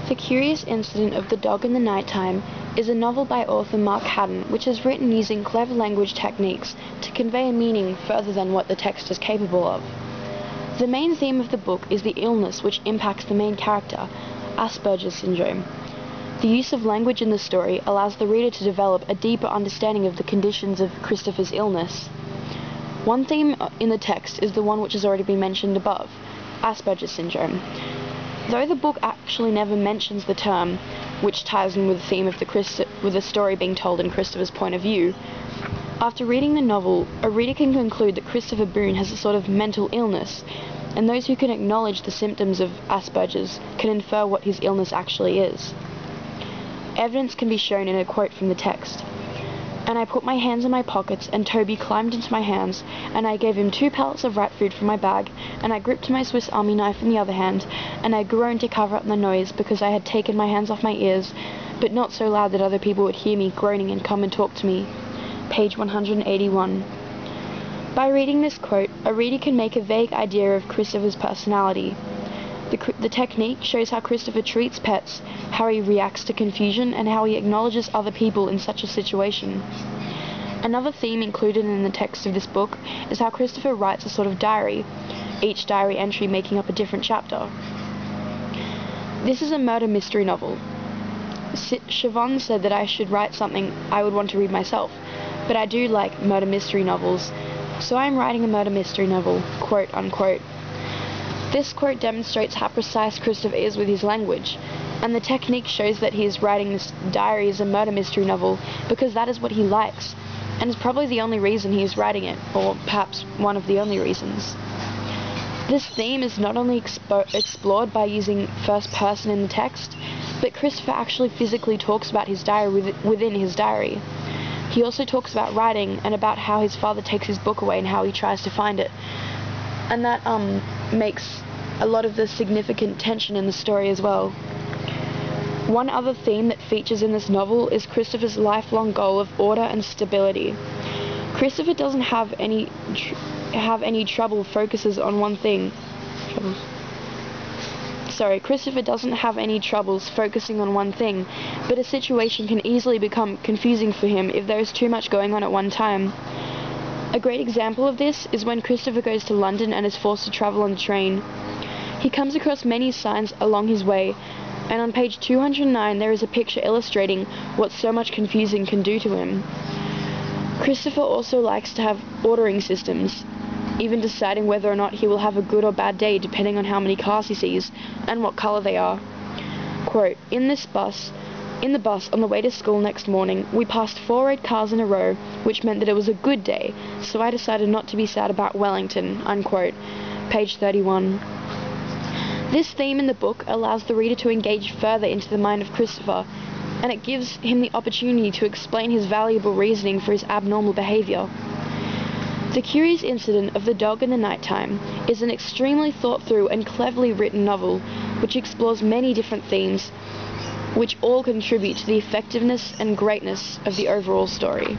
The Curious Incident of the Dog in the Nighttime is a novel by author Mark Haddon which is written using clever language techniques to convey a meaning further than what the text is capable of. The main theme of the book is the illness which impacts the main character, Asperger's syndrome. The use of language in the story allows the reader to develop a deeper understanding of the conditions of Christopher's illness. One theme in the text is the one which has already been mentioned above, Asperger's syndrome. Though the book actually never mentions the term, which ties in with the theme of with the story being told in Christopher's point of view, after reading the novel, a reader can conclude that Christopher Boone has a sort of mental illness, and those who can acknowledge the symptoms of Asperger's can infer what his illness actually is. Evidence can be shown in a quote from the text. "And I put my hands in my pockets, and Toby climbed into my hands, and I gave him 2 pallets of rat food from my bag, and I gripped my Swiss Army knife in the other hand, and I groaned to cover up the noise because I had taken my hands off my ears, but not so loud that other people would hear me groaning and come and talk to me." Page 181. By reading this quote, a reader can make a vague idea of Christopher's personality. The technique shows how Christopher treats pets, how he reacts to confusion, and how he acknowledges other people in such a situation. Another theme included in the text of this book is how Christopher writes a sort of diary, each diary entry making up a different chapter. This is a murder mystery novel. Siobhan said that I should write something I would want to read myself, but I do like murder mystery novels, so I am writing a murder mystery novel, quote unquote. This quote demonstrates how precise Christopher is with his language, and the technique shows that he is writing this diary as a murder mystery novel because that is what he likes, and is probably the only reason he is writing it, or perhaps one of the only reasons. This theme is not only explored by using first person in the text, but Christopher actually physically talks about his diary within his diary. He also talks about writing and about how his father takes his book away and how he tries to find it. And that makes a lot of the significant tension in the story as well. One other theme that features in this novel is Christopher's lifelong goal of order and stability. Christopher doesn't have any trouble focuses on one thing. Christopher doesn't have any troubles focusing on one thing, but a situation can easily become confusing for him if there is too much going on at one time. A great example of this is when Christopher goes to London and is forced to travel on the train. He comes across many signs along his way, and on page 209 there is a picture illustrating what so much confusing can do to him. Christopher also likes to have ordering systems, even deciding whether or not he will have a good or bad day depending on how many cars he sees and what color they are. Quote, In the bus on the way to school next morning, we passed 4 red cars in a row, which meant that it was a good day, so I decided not to be sad about Wellington, unquote. Page 31. This theme in the book allows the reader to engage further into the mind of Christopher, and it gives him the opportunity to explain his valuable reasoning for his abnormal behavior. The Curious Incident of the Dog in the Nighttime is an extremely thought-through and cleverly written novel, which explores many different themes, which all contribute to the effectiveness and greatness of the overall story.